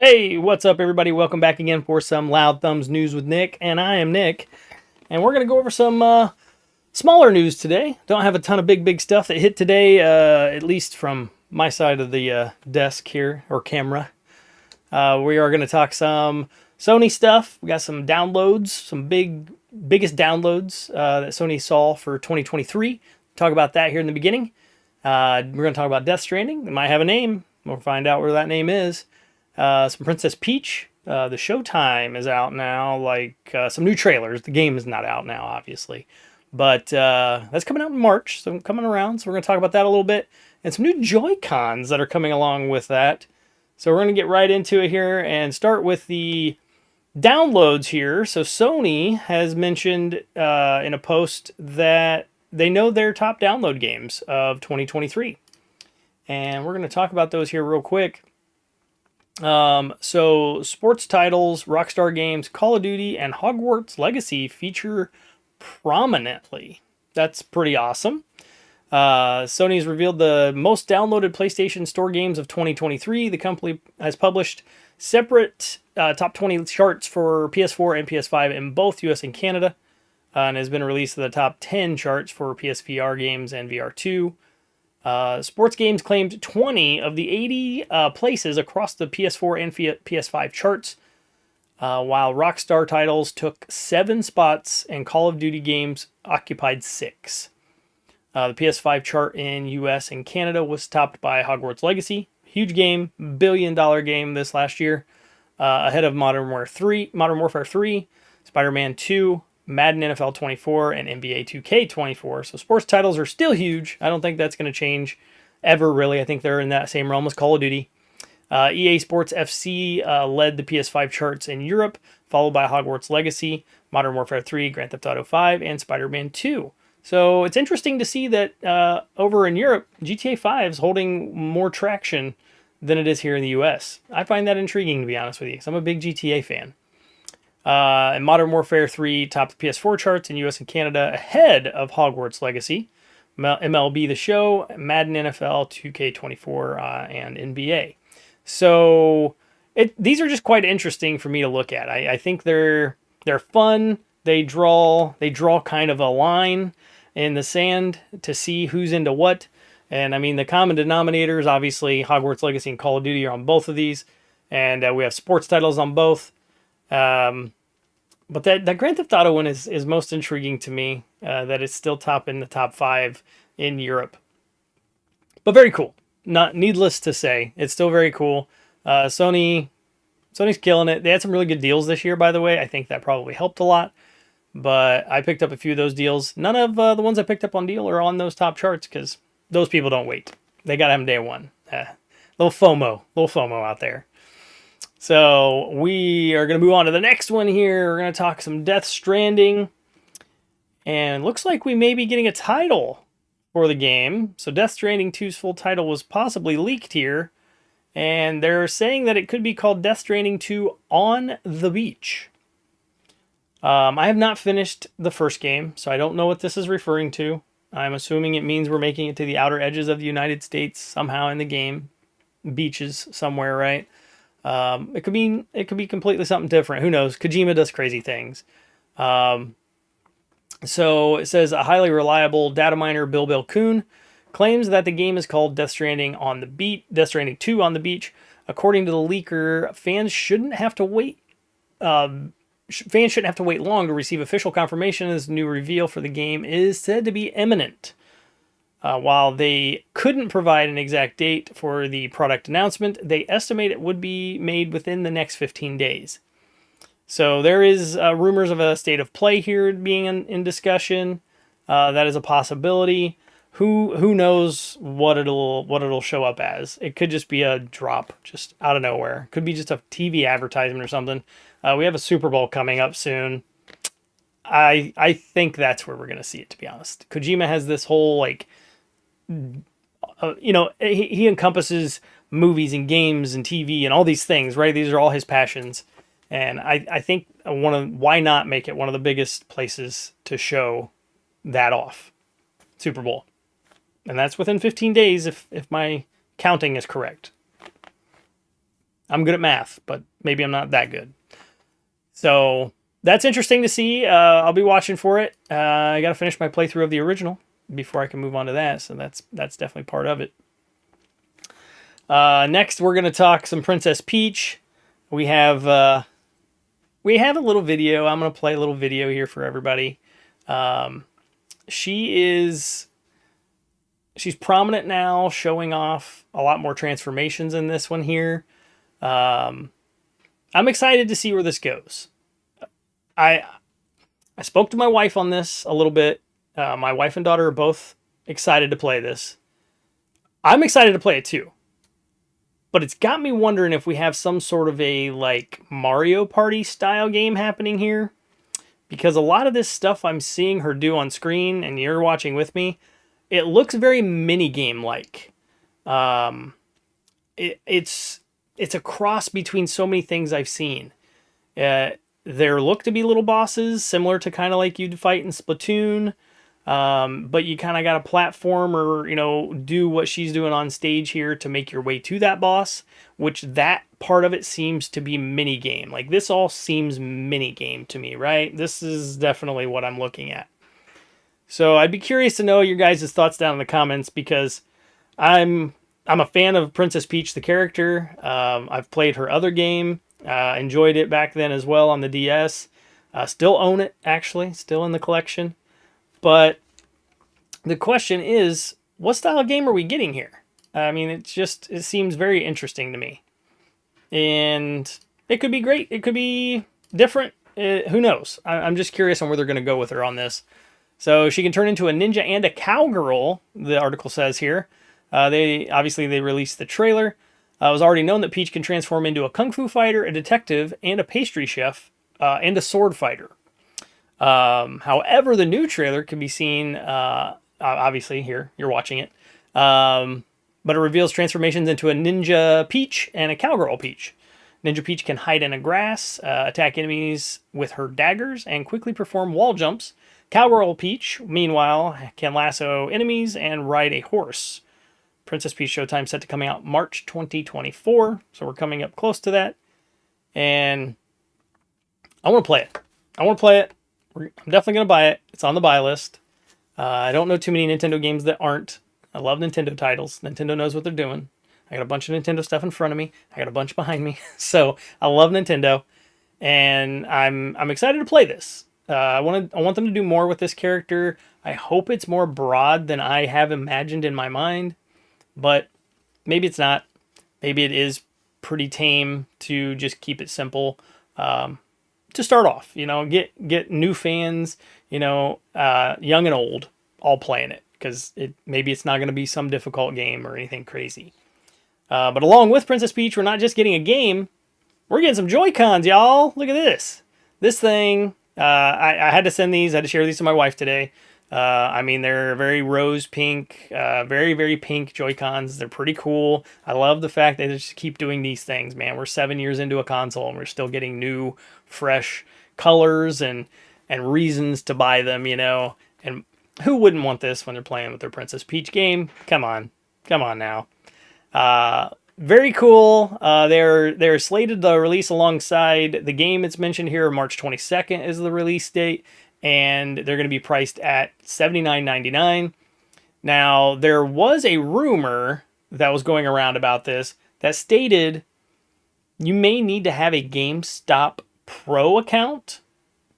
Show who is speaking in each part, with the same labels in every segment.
Speaker 1: Hey, what's up, everybody? Welcome back again for some Loud Thumbs news with Nick, and I am Nick, and we're gonna go over some smaller news today. Don't have a ton of big stuff that hit today, at least from my side of the desk here or camera. We are gonna talk some Sony stuff. We got some downloads, some biggest downloads that Sony saw for 2023. Talk about that here in the beginning. We're gonna talk about Death Stranding. It might have a name. We'll find out where that name is. Some Princess Peach. The Showtime is out now. Some new trailers. The game is not out now, obviously, but that's coming out in March. So coming around. So we're going to talk about that a little bit, and some new Joy-Cons that are coming along with that. So we're going to get right into it here and start with the downloads here. So Sony has mentioned in a post that they know their top download games of 2023, and we're going to talk about those here real quick. So sports titles, Rockstar Games, Call of Duty, and Hogwarts Legacy feature prominently. That's pretty awesome. Sony's revealed the most downloaded PlayStation Store games of 2023. The company has published separate top 20 charts for PS4 and PS5 in both US and Canada, and has been released to the top 10 charts for PSVR games and VR2. Sports games claimed 20 of the 80 places across the PS4 and PS5 charts, while Rockstar titles took 7 spots and Call of Duty games occupied 6. The PS5 chart in US and Canada was topped by Hogwarts Legacy, huge game, billion-dollar game this last year, ahead of Modern Warfare 3, Spider-Man 2, Madden NFL 24, and NBA 2K 24. So sports titles are still huge. I don't think that's going to change ever, really. I think they're in that same realm as Call of Duty. EA Sports FC led the PS5 charts in Europe, followed by Hogwarts Legacy, Modern Warfare 3, Grand Theft Auto 5, and Spider-Man 2. So it's interesting to see that over in Europe, GTA 5 is holding more traction than it is here in the US. I find that intriguing, to be honest with you, because I'm a big GTA fan. And Modern Warfare 3 topped the PS4 charts in US and Canada ahead of Hogwarts Legacy, MLB The Show, Madden NFL, 2K24, and NBA. So these are just quite interesting for me to look at. I think they're fun. They draw kind of a line in the sand to see who's into what. And I mean, the common denominators, obviously, Hogwarts Legacy and Call of Duty are on both of these. And we have sports titles on both. But that Grand Theft Auto one is most intriguing to me, that it's still in the top 5 in Europe. But very cool. Not needless to say, it's still very cool. Sony's killing it. They had some really good deals this year, by the way. I think that probably helped a lot. But I picked up a few of those deals. None of the ones I picked up on deal are on those top charts because those people don't wait. They got them day one. Little FOMO out there. So we are going to move on to the next one here. We're going to talk some Death Stranding. And looks like we may be getting a title for the game. So Death Stranding 2's full title was possibly leaked here. And they're saying that it could be called Death Stranding 2 On the Beach. I have not finished the first game, so I don't know what this is referring to. I'm assuming it means we're making it to the outer edges of the United States somehow in the game. Beaches somewhere, right? It could be completely something different. Who knows? Kojima does crazy things. So it says a highly reliable data miner, Bill Kuhn, claims that the game is called Death Stranding 2 on the Beach. According to the leaker, fans shouldn't have to wait long to receive official confirmation as the new reveal for the game is said to be imminent. While they couldn't provide an exact date for the product announcement, they estimate it would be made within the next 15 days. So there is rumors of a state of play here being in discussion. That is a possibility. Who knows what it'll show up as? It could just be a drop just out of nowhere. Could be just a TV advertisement or something. We have a Super Bowl coming up soon. I think that's where we're gonna see it, to be honest. Kojima has this whole he encompasses movies and games and TV and all these things, right? These are all his passions. And I think why not make it one of the biggest places to show that off? Super Bowl. And that's within 15 days if my counting is correct. I'm good at math, but maybe I'm not that good. So that's interesting to see. I'll be watching for it. I got to finish my playthrough of the original before I can move on to that. So that's definitely part of it. Next, we're gonna talk some Princess Peach. We have we have a little video. I'm gonna play a little video here for everybody. She is she's prominent now, showing off a lot more transformations in this one here. I'm excited to see where this goes. I I spoke to my wife on this a little bit. My wife and daughter are both excited to play this. I'm excited to play it too. But it's got me wondering if we have some sort of a like Mario Party style game happening here. Because a lot of this stuff I'm seeing her do on screen and you're watching with me, it looks very mini game like. It's a cross between so many things I've seen. There look to be little bosses, similar to kind of like you'd fight in Splatoon. But you kind of got to platform or, do what she's doing on stage here to make your way to that boss, which that part of it seems to be mini game. Like this all seems mini game to me, right? This is definitely what I'm looking at. So I'd be curious to know your guys' thoughts down in the comments because I'm a fan of Princess Peach, the character. I've played her other game, enjoyed it back then as well on the DS. Still own it, actually, still in the collection. But the question is, what style of game are we getting here? I mean, it seems very interesting to me. And it could be great. It could be different. Who knows? I'm just curious on where they're going to go with her on this. So she can turn into a ninja and a cowgirl, the article says here. They released the trailer. It was already known that Peach can transform into a kung fu fighter, a detective, and a pastry chef, and a sword fighter. However, the new trailer can be seen, obviously here, you're watching it, but it reveals transformations into a Ninja Peach and a Cowgirl Peach. Ninja Peach can hide in the grass, attack enemies with her daggers, and quickly perform wall jumps. Cowgirl Peach, meanwhile, can lasso enemies and ride a horse. Princess Peach Showtime set to coming out March 2024, so we're coming up close to that. And I want to play it. I'm definitely going to buy it. It's on the buy list. I don't know too many Nintendo games that aren't. I love Nintendo titles. Nintendo knows what they're doing. I got a bunch of Nintendo stuff in front of me. I got a bunch behind me. So I love Nintendo. And I'm excited to play this. I want them to do more with this character. I hope it's more broad than I have imagined in my mind. But maybe it's not. Maybe it is pretty tame to just keep it simple. To start off, get new fans, young and old, all playing it because maybe it's not going to be some difficult game or anything crazy. But along with Princess Peach, we're not just getting a game, we're getting some Joy-Cons, y'all. Look at this. This thing, I had to send these, I had to share these to my wife today. They're very rose pink, very, very pink Joy-Cons. They're pretty cool. I love the fact that they just keep doing these things, man. We're 7 years into a console and we're still getting new, fresh colors and reasons to buy them, And who wouldn't want this when they're playing with their Princess Peach game? Come on now. Very cool. They're slated to release alongside the game it's mentioned here. March 22nd is the release date. And they're going to be priced at $79.99. Now, there was a rumor that was going around about this that stated you may need to have a GameStop Pro account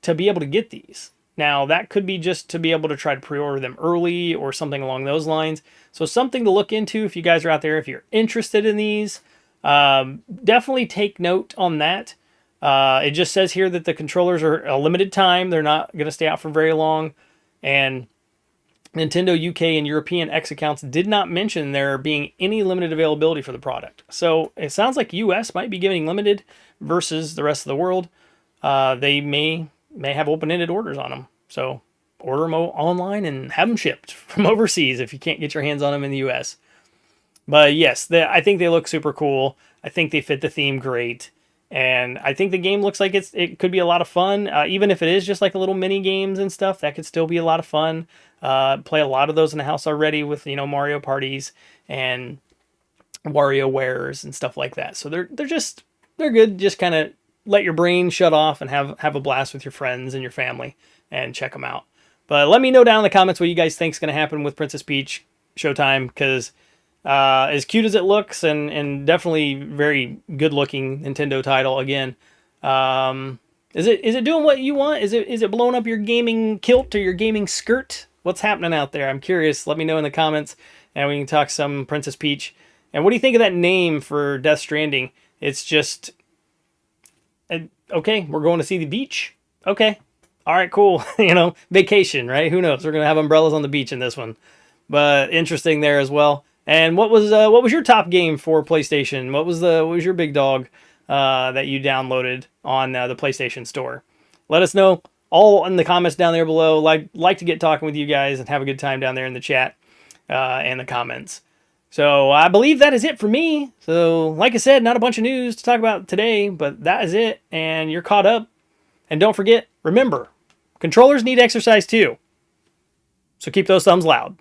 Speaker 1: to be able to get these. Now, that could be just to be able to try to pre-order them early or something along those lines. So something to look into if you guys are out there, if you're interested in these. Definitely take note on that. It just says here that the controllers are a limited time. They're not going to stay out for very long. And Nintendo UK and European X accounts did not mention there being any limited availability for the product. So it sounds like US might be giving limited versus the rest of the world. They may have open-ended orders on them. So order them online and have them shipped from overseas if you can't get your hands on them in the US. But yes, I think they look super cool. I think they fit the theme great. And I think the game looks like it could be a lot of fun. Even if it is just like a little mini games and stuff, that could still be a lot of fun. Play a lot of those in the house already with, Mario parties. And WarioWares and stuff like that. So they're good. Just kind of let your brain shut off and have a blast with your friends and your family and check them out. But let me know down in the comments what you guys think is going to happen with Princess Peach Showtime, because as cute as it looks, and definitely very good looking Nintendo title again. Is it doing what you want? Is it blowing up your gaming kilt or your gaming skirt? What's happening out there? I'm curious. Let me know in the comments, and we can talk some Princess Peach. And what do you think of that name for Death Stranding? It's just okay. We're going to see the beach. Okay, all right, cool. Vacation, right? Who knows? We're gonna have umbrellas on the beach in this one, but interesting there as well. And what was your top game for PlayStation? What was your big dog that you downloaded on the PlayStation Store? Let us know all in the comments down there below. Like to get talking with you guys and have a good time down there in the chat and the comments. So I believe that is it for me. So like I said, not a bunch of news to talk about today, but that is it. And you're caught up. And don't forget, remember, controllers need exercise too. So keep those thumbs loud.